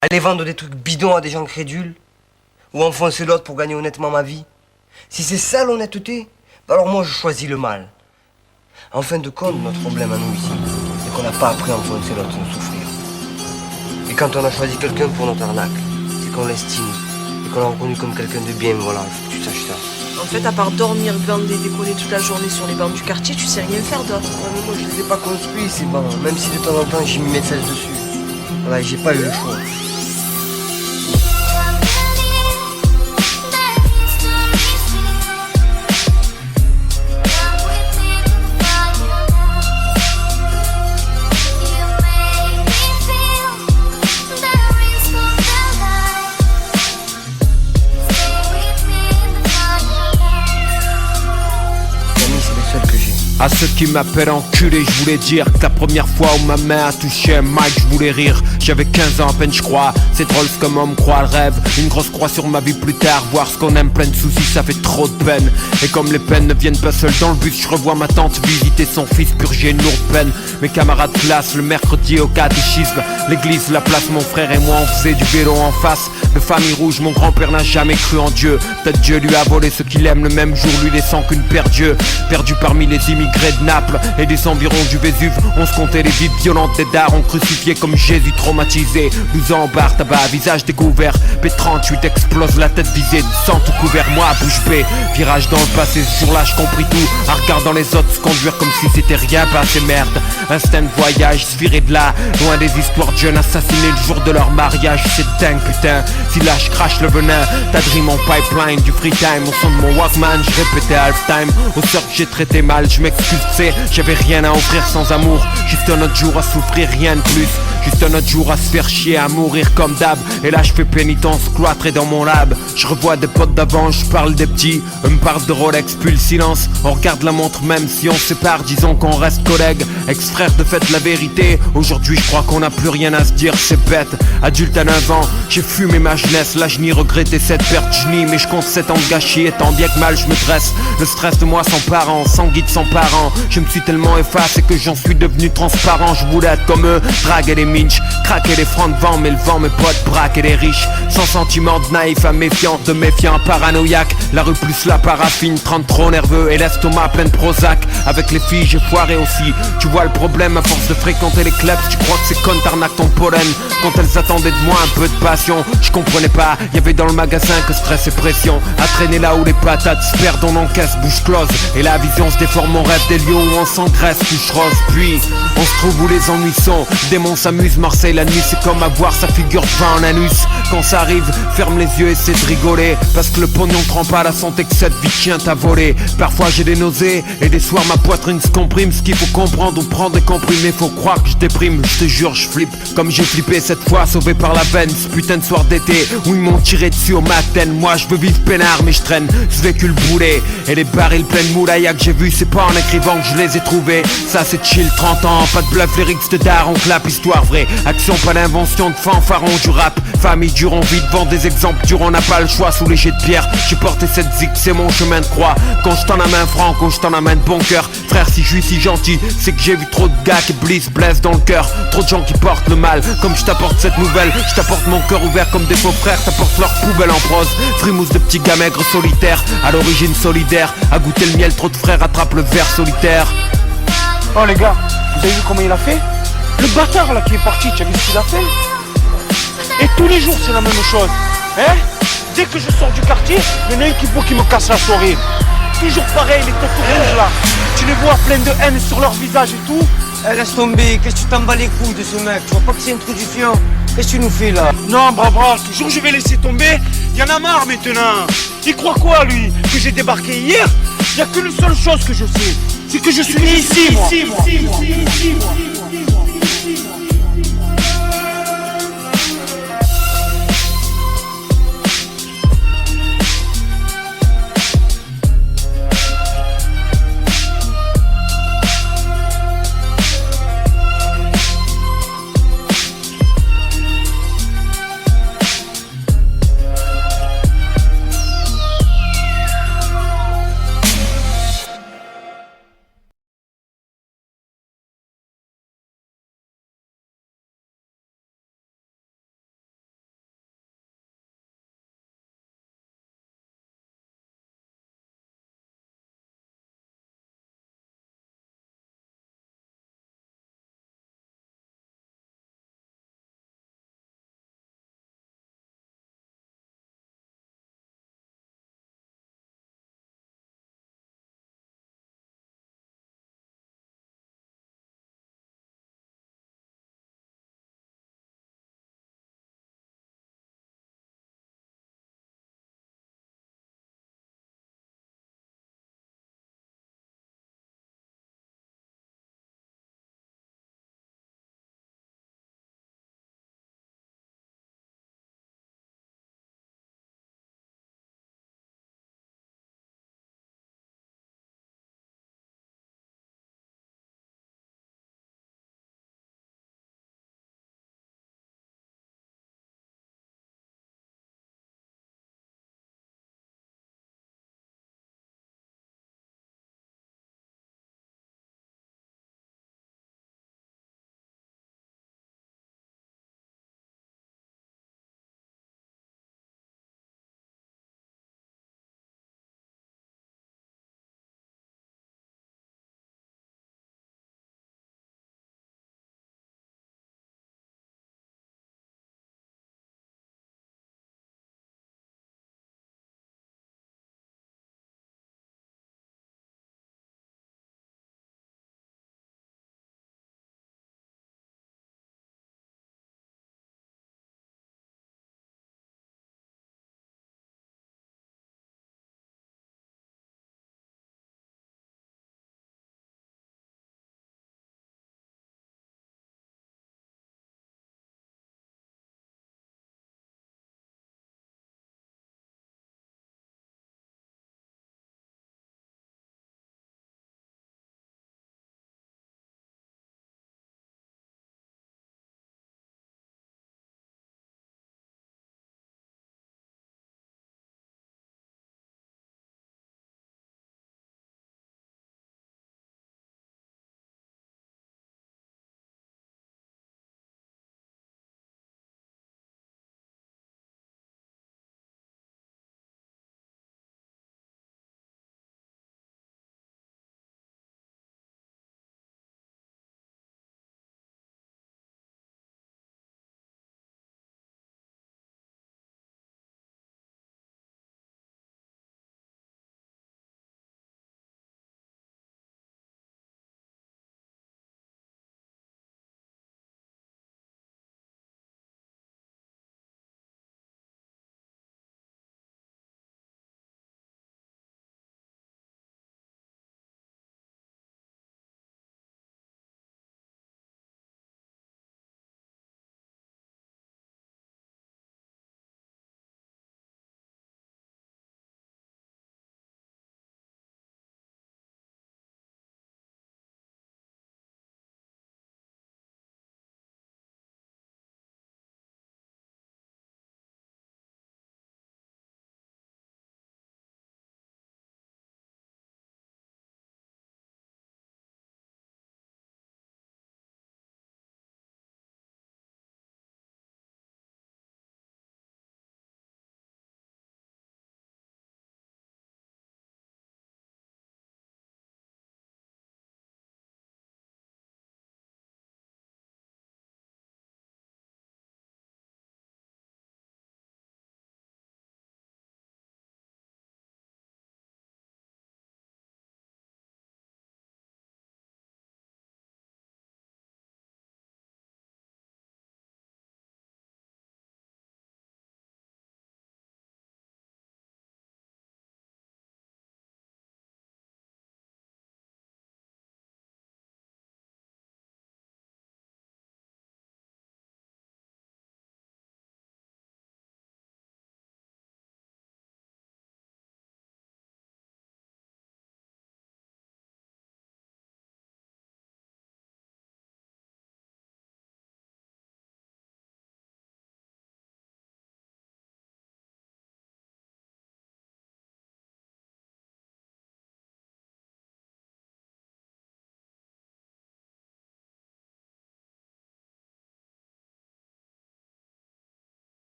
Aller vendre des trucs bidons à des gens crédules, ou enfoncer l'autre pour gagner honnêtement ma vie. Si c'est ça l'honnêteté, bah alors moi je choisis le mal. En fin de compte, notre problème à nous ici, c'est qu'on n'a pas appris à enfoncer l'autre sans souffrir. Et quand on a choisi quelqu'un pour notre arnaque, c'est qu'on l'estime et qu'on l'a reconnu comme quelqu'un de bien, voilà, il faut que tu saches ça. En fait, à part dormir, glander, déconner toute la journée sur les bancs du quartier, tu sais rien faire d'autre. Ouais, mais moi je les ai pas construits, ces bancs, même si de temps en temps j'ai mis mes fesses dessus. Voilà, j'ai pas eu le choix. À ceux qui m'appellent enculé, je voulais dire que la première fois où ma main a touché un mic, je voulais rire. J'avais 15 ans à peine, je crois. C'est drôle ce comme on me croit le rêve. Une grosse croix sur ma vie plus tard. Voir ce qu'on aime plein de soucis, ça fait trop de peine. Et comme les peines ne viennent pas seules dans le bus, je revois ma tante visiter son fils purger une lourde peine. Mes camarades classe le mercredi au catéchisme. L'église, la place, mon frère et moi on faisait du vélo en face. De famille rouge, mon grand-père n'a jamais cru en Dieu. Peut-être Dieu lui a volé ce qu'il aime le même jour, lui laissant qu'une paire d'yeux. Perdu parmi les immigrés de Naples et des environs du Vésuve, on se comptait les vides violentes des darons crucifiés comme Jésus traumatisé. 12 ans en barre, tabac, visage découvert. P38 explose la tête visée, du sang tout couvert, moi bouche bée. Virage dans le passé, ce jour-là je compris tout. En regardant les autres se conduire comme si c'était rien passé, merde. Instinct de voyage, se virer de là, loin des histoires de jeunes assassinés le jour de leur mariage. C'est dingue putain, si là je crache le venin, t'as dream en pipeline, du free time. Au son de mon Walkman, je répétais halftime. Au sort que j'ai traité mal, je m'excuse, j'avais rien à offrir sans amour. Juste un autre jour à souffrir, rien de plus. Juste un autre jour à se faire chier, à mourir comme d'hab. Et là je fais pénitence, cloîtré dans mon lab. Je revois des potes d'avant, je parle des petits. Eux me parlent de Rolex, puis le silence. On regarde la montre même si on se sépare, disons qu'on reste collègues. Ex-frère de fait la vérité. Aujourd'hui je crois qu'on n'a plus rien à se dire, c'est bête. Adulte à 9 ans, j'ai fumé ma jeunesse. Là je n'y regrettais cette perte, je nie. Mais je compte 7 ans de gâchis et tant bien que mal je me dresse. Le stress de moi sans parents, sans guide, sans parents. Je me suis tellement effacé que j'en suis devenu transparent. Je voulais être comme eux, draguer les minches, craquer les francs de vent, mais le vent, mes potes, braquer les riches. Sans sentiment de naïf à méfiant, de méfiant à paranoïaque. La rue plus la paraffine, 30 trop nerveux et l'estomac plein de Prozac. Avec les filles j'ai foiré aussi. Tu vois le problème à force de fréquenter les clubs. Tu crois que c'est con, t'arnaques ton pollen. Quand elles attendaient de moi un peu de passion, je comprenais pas, y'avait dans le magasin que stress et pression. À traîner là où les patates se perdent, on encaisse bouche close. Et la vision se déforme, on rêve des lieux où on s'engraisse, touche rose. Puis on se trouve où les ennuis sont. Démon s'amuse, Marseille la nuit c'est comme avoir sa figure devant un anus. Quand ça arrive, ferme les yeux, essaie de rigoler. Parce que le pognon prend pas la santé que cette vie tient à voler. Parfois j'ai des nausées et des soirs ma poitrine se comprime. Ce qu'il faut comprendre ou prendre des comprimés, faut croire que je déprime. Je te jure je flippe comme j'ai flippé cette fois, sauvé par la veine. Ce putain de soir d'été où ils m'ont tiré dessus au matin. Moi je veux vivre peinard mais je traîne ce véhicule boulet. Et les barils pleins de moulaya que j'ai vu, c'est pas en écrivant que je les ai trouvés. Ça c'est chill, 30 ans, pas de bluff, lyrics de daron, clap, histoire vraie. Action, pas d'invention de fanfaron du rap. Famille dure, on vit devant des exemples durs, on n'a pas le choix sous les jets de pierre. J'ai porté cette zig, c'est mon chemin de croix. Quand je t'en amène franc, quand je t'en amène bon cœur. Frère, si je suis si gentil, c'est que j'ai vu trop de gars qui blessent dans le cœur. Trop de gens qui portent le mal, comme je t'apporte cette nouvelle. Je t'apporte mon cœur ouvert comme des faux frères, t'apporte leur poubelle en prose. Frimousse de petits gars maigres solitaires, à l'origine solidaire. À goûter le miel, trop de frères attrapent le verre solitaire. Oh les gars, vous avez vu comment il a fait? Le bâtard là qui est parti, tu as vu ce qu'il a fait? Et tous les jours c'est la même chose, hein? Dès que je sors du quartier, il y en a un qui faut qui me casse la soirée. Toujours pareil, les têtes rouges là. Tu les vois plein de haine sur leur visage et tout. Laisse tomber, qu'est-ce que tu t'en bats les couilles de ce mec? Tu vois pas que c'est un trou du fion? Qu'est-ce que tu nous fais là? Non, brava, toujours je vais laisser tomber. Il y en a marre maintenant. Il croit quoi lui? Que j'ai débarqué hier? Il n'y a qu'une seule chose que je sais, c'est que je suis ici, moi.